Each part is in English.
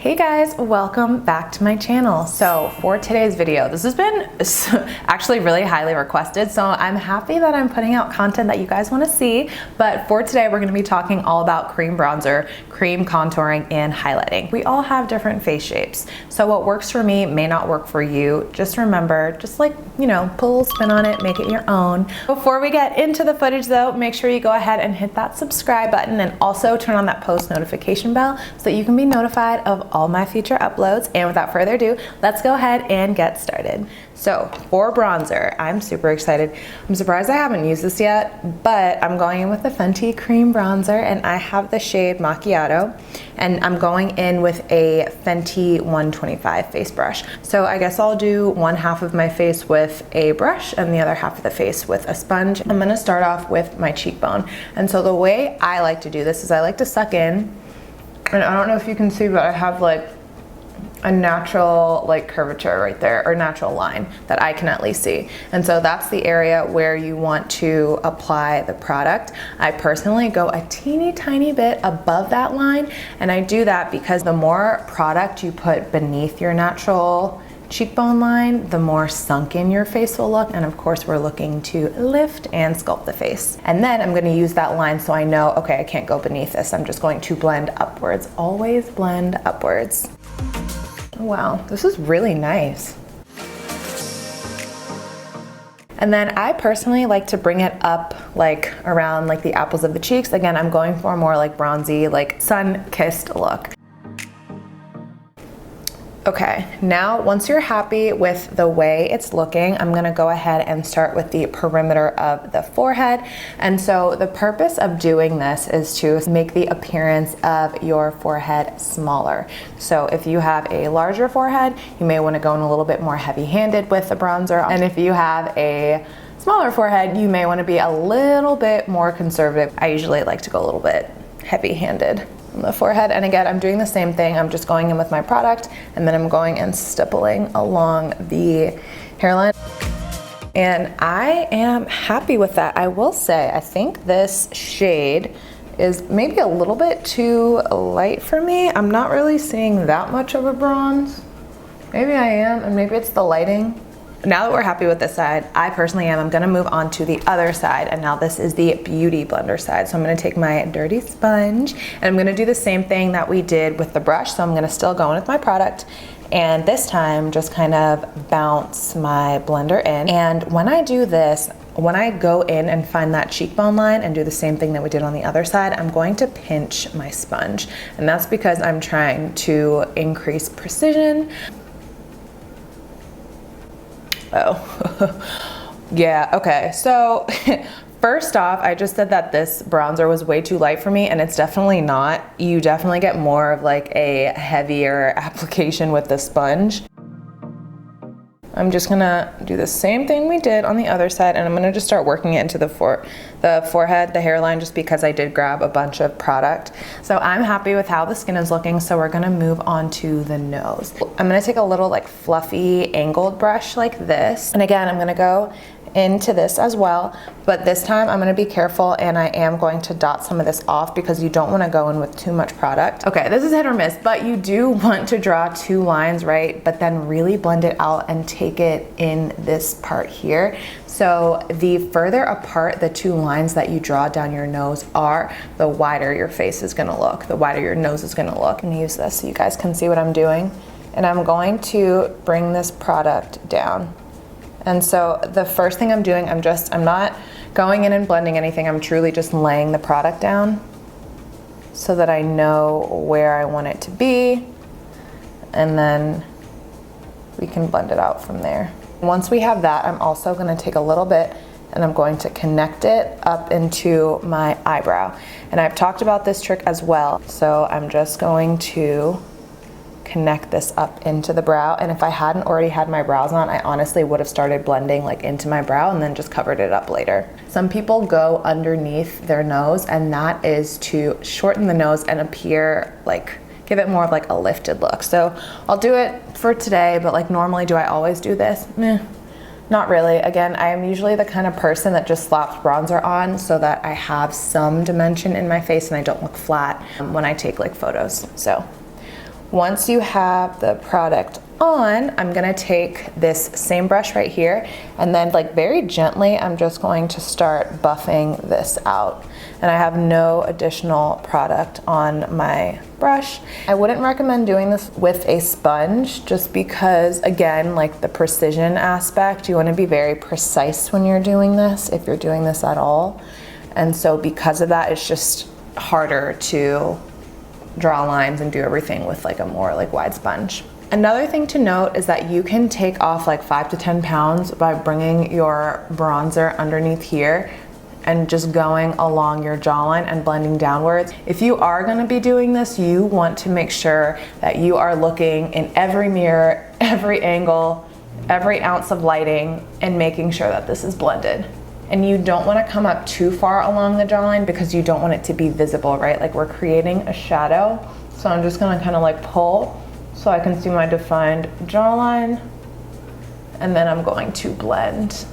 Hey guys, welcome back to my channel. So for today's video, this has been actually really highly requested, so I'm happy that I'm putting out content that you guys want to see. But for today, we're going to be talking all about cream bronzer, cream contouring, and highlighting. We all have different face shapes, so what works for me may not work for you. Just remember, just like, you know, put a little spin on it, make it your own. Before we get into the footage though, make sure you go ahead and hit that subscribe button and also turn on that post notification bell so that you can be notified of all my future uploads. And without further ado, let's go ahead and get started. So for bronzer, I'm super excited. I'm surprised I haven't used this yet, but I'm going in with the Fenty Cream Bronzer and I have the shade Macchiato, and I'm going in with a Fenty 125 face brush. So I guess I'll do one half of my face with a brush and the other half of the face with a sponge. I'm gonna start off with my cheekbone. And so the way I like to do this is I like to suck in, and I don't know if you can see, but I have like a natural like curvature right there, or natural line that I can at least see. And so that's the area where you want to apply the product. I personally go a teeny tiny bit above that line, and I do that because the more product you put beneath your natural cheekbone line, the more sunken your face will look. And of course, we're looking to lift and sculpt the face. And then I'm gonna use that line so I know, okay, I can't go beneath this. I'm just going to blend upwards. Always blend upwards. Wow, this is really nice. And then I personally like to bring it up like around like the apples of the cheeks. Again, I'm going for a more like bronzy, like sun-kissed look. Okay, now once you're happy with the way it's looking, I'm gonna go ahead and start with the perimeter of the forehead. And so the purpose of doing this is to make the appearance of your forehead smaller. So if you have a larger forehead, you may wanna go in a little bit more heavy-handed with the bronzer. And if you have a smaller forehead, you may wanna be a little bit more conservative. I usually like to go a little bit heavy-handed on the forehead. And again, I'm doing the same thing. I'm just going in with my product, and then I'm going and stippling along the hairline. And I am happy with that. I will say, I think this shade is maybe a little bit too light for me. I'm not really seeing that much of a bronze. Maybe I am, and maybe it's the lighting. Now that we're happy with this side, I personally am, I'm gonna move on to the other side, and now this is the Beauty Blender side. So I'm gonna take my dirty sponge, and I'm gonna do the same thing that we did with the brush. So I'm gonna still go in with my product, and this time just kind of bounce my blender in. And when I do this, when I go in and find that cheekbone line and do the same thing that we did on the other side, I'm going to pinch my sponge. And that's because I'm trying to increase precision. Oh, yeah, okay. So first off, I just said that this bronzer was way too light for me, and it's definitely not. You definitely get more of like a heavier application with the sponge. I'm just gonna do the same thing we did on the other side, and I'm gonna just start working it into the forehead, the hairline, just because I did grab a bunch of product. So I'm happy with how the skin is looking, so we're gonna move on to the nose. I'm gonna take a little like fluffy angled brush like this, and again, I'm gonna go into this as well, but this time I'm gonna be careful, and I am going to dot some of this off because you don't wanna go in with too much product. Okay, this is hit or miss, but you do want to draw two lines, right? But then really blend it out and take it in this part here. So the further apart the two lines that you draw down your nose are, the wider your face is gonna look, the wider your nose is gonna look. I'm gonna use this so you guys can see what I'm doing. And I'm going to bring this product down. And so the first thing I'm doing, I'm not going in and blending anything. I'm truly just laying the product down so that I know where I want it to be. And then we can blend it out from there. Once we have that, I'm also gonna take a little bit and I'm going to connect it up into my eyebrow. And I've talked about this trick as well. So I'm just going to connect this up into the brow. And if I hadn't already had my brows on, I honestly would have started blending like into my brow and then just covered it up later. Some people go underneath their nose, and that is to shorten the nose and appear like, give it more of like a lifted look. So I'll do it for today, but like normally do I always do this? Meh. Not really. Again, I am usually the kind of person that just slaps bronzer on so that I have some dimension in my face and I don't look flat when I take like photos. So Once you have the product on, I'm gonna take this same brush right here, and then like very gently, I'm just going to start buffing this out. And I have no additional product on my brush. I wouldn't recommend doing this with a sponge just because, again, like the precision aspect, you wanna be very precise when you're doing this, if you're doing this at all. And so because of that, it's just harder to draw lines and do everything with like a more like wide sponge. Another thing to note is that you can take off like 5 to 10 pounds by bringing your bronzer underneath here and just going along your jawline and blending downwards. If you are gonna be doing this, you want to make sure that you are looking in every mirror, every angle, every ounce of lighting, and making sure that this is blended. And you don't wanna come up too far along the jawline because you don't want it to be visible, right? Like we're creating a shadow. So I'm just gonna kind of like pull so I can see my defined jawline. And then I'm going to blend.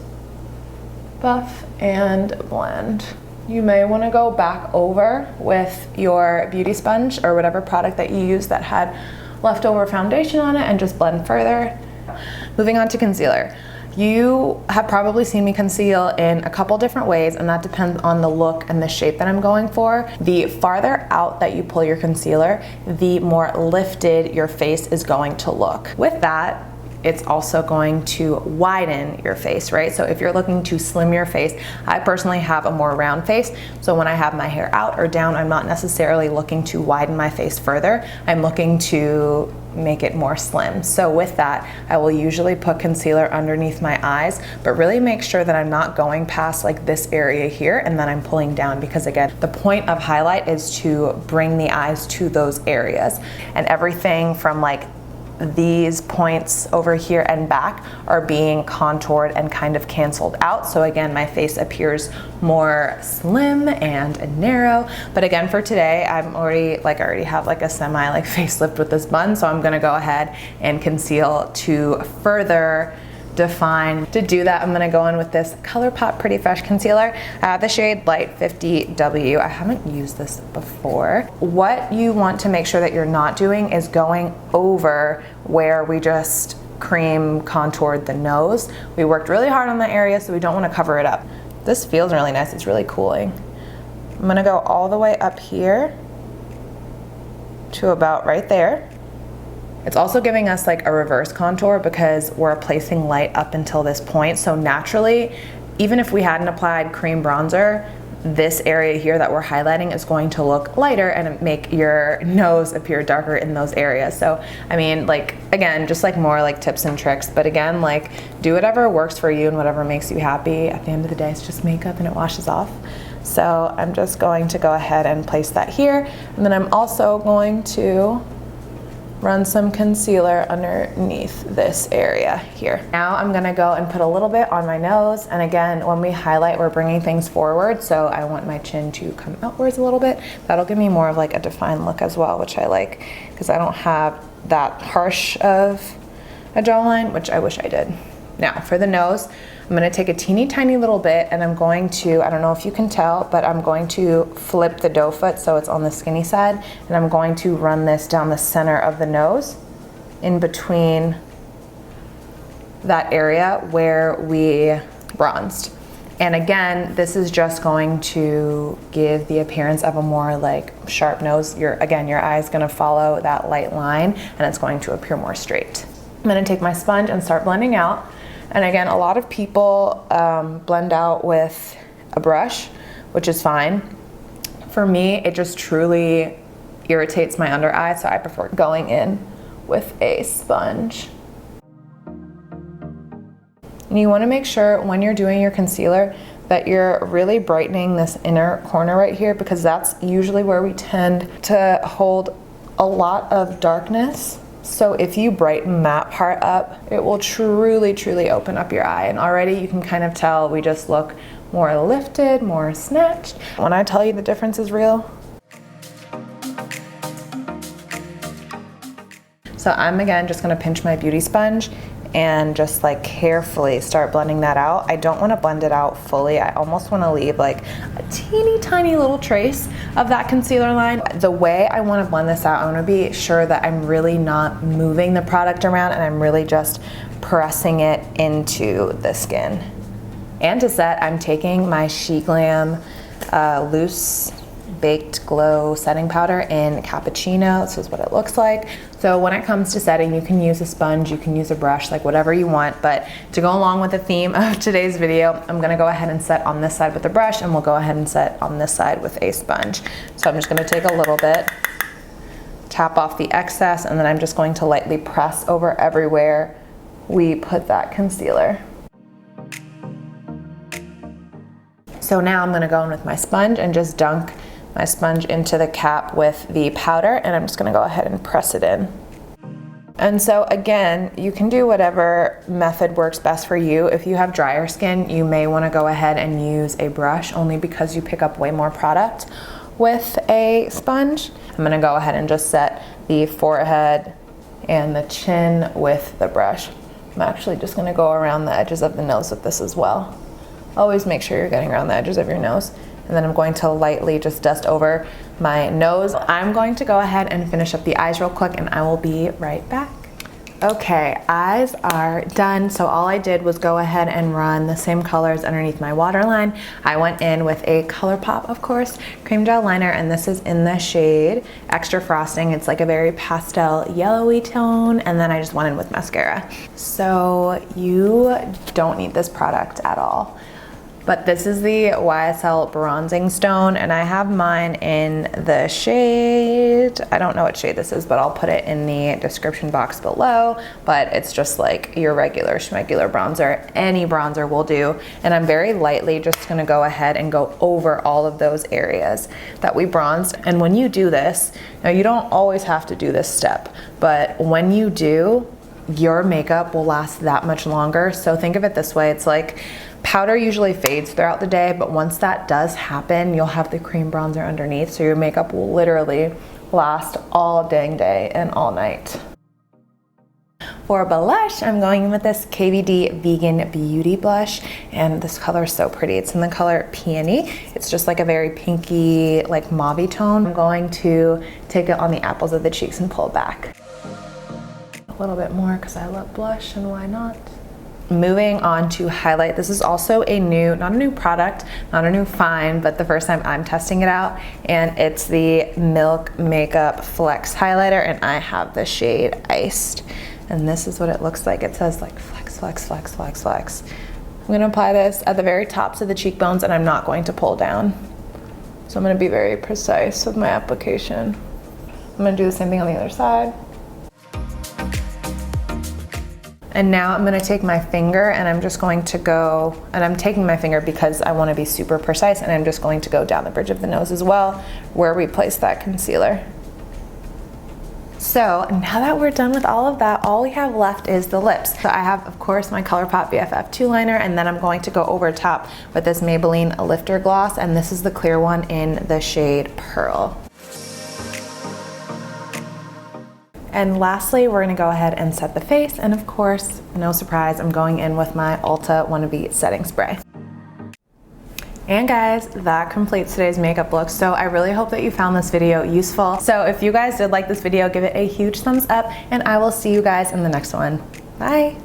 Buff and blend. You may wanna go back over with your beauty sponge or whatever product that you use that had leftover foundation on it and just blend further. Moving on to concealer. You have probably seen me conceal in a couple different ways, and that depends on the look and the shape that I'm going for. The farther out that you pull your concealer, the more lifted your face is going to look. With that, it's also going to widen your face, right? So if you're looking to slim your face, I personally have a more round face. So when I have my hair out or down, I'm not necessarily looking to widen my face further. I'm looking to make it more slim. So with that, I will usually put concealer underneath my eyes, but really make sure that I'm not going past like this area here and then I'm pulling down, because again, the point of highlight is to bring the eyes to those areas, and everything from like these points over here and back are being contoured and kind of canceled out. So again, my face appears more slim and narrow. But again, for today, I already have like a semi like facelift with this bun. So I'm gonna go ahead and conceal to further define. To do that, I'm gonna go in with this ColourPop Pretty Fresh concealer. I have the shade Light 50W. I haven't used this before. What you want to make sure that you're not doing is going over where we just cream contoured the nose. We worked really hard on that area, so we don't wanna cover it up. This feels really nice, it's really cooling. I'm gonna go all the way up here to about right there. It's also giving us like a reverse contour because we're placing light up until this point. So naturally, even if we hadn't applied cream bronzer, this area here that we're highlighting is going to look lighter and make your nose appear darker in those areas. So, I mean, like, again, just like more like tips and tricks, but again, like do whatever works for you and whatever makes you happy. At the end of the day, it's just makeup and it washes off. So I'm just going to go ahead and place that here. And then I'm also going to run some concealer underneath this area here. Now I'm gonna go and put a little bit on my nose. And again, when we highlight, we're bringing things forward. So I want my chin to come outwards a little bit. That'll give me more of like a defined look as well, which I like because I don't have that harsh of a jawline, which I wish I did. Now for the nose, I'm gonna take a teeny tiny little bit and I'm going to, I don't know if you can tell, but I'm going to flip the doe foot so it's on the skinny side, and I'm going to run this down the center of the nose in between that area where we bronzed. And again, this is just going to give the appearance of a more like sharp nose. Your eye is gonna follow that light line and it's going to appear more straight. I'm gonna take my sponge and start blending out. And again, a lot of people blend out with a brush, which is fine. For me, it just truly irritates my under eye, so I prefer going in with a sponge. And you wanna make sure when you're doing your concealer that you're really brightening this inner corner right here, because that's usually where we tend to hold a lot of darkness. So if you brighten that part up, it will truly, truly open up your eye. And already you can kind of tell we just look more lifted, more snatched. When I tell you the difference is real. So I'm again just gonna pinch my beauty sponge and just like carefully start blending that out. I don't want to blend it out fully. I almost want to leave like a teeny tiny little trace of that concealer line. The way I want to blend this out, I want to be sure that I'm really not moving the product around and I'm really just pressing it into the skin. And to set, I'm taking my SheGlam Loose Baked Glow setting powder in Cappuccino. This is what it looks like. So when it comes to setting, you can use a sponge, you can use a brush, like whatever you want. But to go along with the theme of today's video, I'm gonna go ahead and set on this side with a brush, and we'll go ahead and set on this side with a sponge. So I'm just gonna take a little bit, tap off the excess, and then I'm just going to lightly press over everywhere we put that concealer. So now I'm gonna go in with my sponge and just dunk my sponge into the cap with the powder, and I'm just gonna go ahead and press it in. And so again, you can do whatever method works best for you. If you have drier skin, you may wanna go ahead and use a brush, only because you pick up way more product with a sponge. I'm gonna go ahead and just set the forehead and the chin with the brush. I'm actually just gonna go around the edges of the nose with this as well. Always make sure you're getting around the edges of your nose. And then I'm going to lightly just dust over my nose. I'm going to go ahead and finish up the eyes real quick, and I will be right back. Okay, eyes are done. So all I did was go ahead and run the same colors underneath my waterline. I went in with a ColourPop, of course, cream gel liner, and this is in the shade Extra Frosting. It's like a very pastel yellowy tone, and then I just went in with mascara. So you don't need this product at all. But this is the YSL Bronzing Stone, and I have mine in the shade, I don't know what shade this is, but I'll put it in the description box below. But it's just like your regular schmegular bronzer. Any bronzer will do. And I'm very lightly just gonna go ahead and go over all of those areas that we bronzed. And when you do this, now you don't always have to do this step, but when you do, your makeup will last that much longer. So think of it this way, it's like, powder usually fades throughout the day, but once that does happen, you'll have the cream bronzer underneath, so your makeup will literally last all dang day and all night. For blush, I'm going in with this KVD Vegan Beauty Blush, and this color is so pretty. It's in the color Peony. It's just like a very pinky, like mauve tone. I'm going to take it on the apples of the cheeks and pull it back. A little bit more because I love blush, and why not? Moving on to highlight. This is also a new, not a new product, not a new find, but the first time I'm testing it out, and it's the Milk Makeup Flex Highlighter, and I have the shade Iced, and this is what it looks like. It says like flex, flex, flex, flex, flex. I'm gonna apply this at the very tops of the cheekbones, and I'm not going to pull down. So I'm gonna be very precise with my application. I'm gonna do the same thing on the other side. And now I'm gonna take my finger, and I'm just going to go, and I'm taking my finger because I wanna be super precise, and I'm just going to go down the bridge of the nose as well, where we placed that concealer. So now that we're done with all of that, all we have left is the lips. So I have, of course, my ColourPop BFF2 liner, and then I'm going to go over top with this Maybelline Lifter Gloss, and this is the clear one in the shade Pearl. And lastly, we're gonna go ahead and set the face, and of course, no surprise, I'm going in with my Ulta Wannabe Setting Spray. And guys, that completes today's makeup look. So I really hope that you found this video useful. So if you guys did like this video, give it a huge thumbs up, and I will see you guys in the next one. Bye.